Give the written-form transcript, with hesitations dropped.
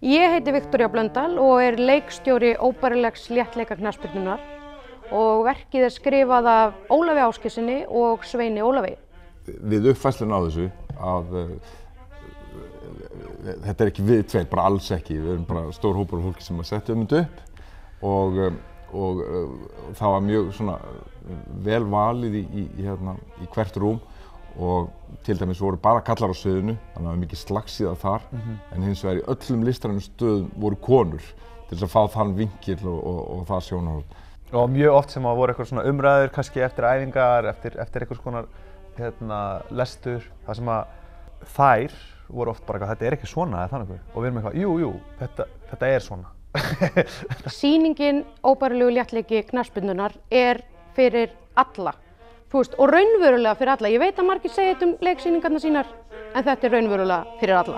Ég heiti Viktoría Blöndal og leikstjóri óbærilegs léttleika knattspyrnunnar og verkið skrifað af Ólafi Ásgeirssyni og Sveini Ólafi. Við uppfærsluna á þessu að þetta ekki við tveir, bara alls ekki. Við erum bara stór hópur af fólki sem að setja þetta upp og það var mjög svona vel valið í hvert rúm og til dæmis voru bara kallar á sviðinu, þannig að það var mikið slagsíða þar, en hins vegar í öllum listrænum stöðum voru konur til þess að fá þann vinkil og það sjónarhorn. Og mjög oft sem að voru eitthvað svona umræður, kannski eftir æfingar, eftir einhvers konar lestur, það sem að þær voru oft bara eitthvað, þetta er ekki svona eða þannig, og við erum eitthvað, jú, þetta er svona. Sýningin óbærilegu léttleiki knattspyrnunnar er fyrir alla. Og raunverulega fyrir alla. Ég veit að margir segja þetta leiksýningarnar sínar, en þetta er raunverulega fyrir alla.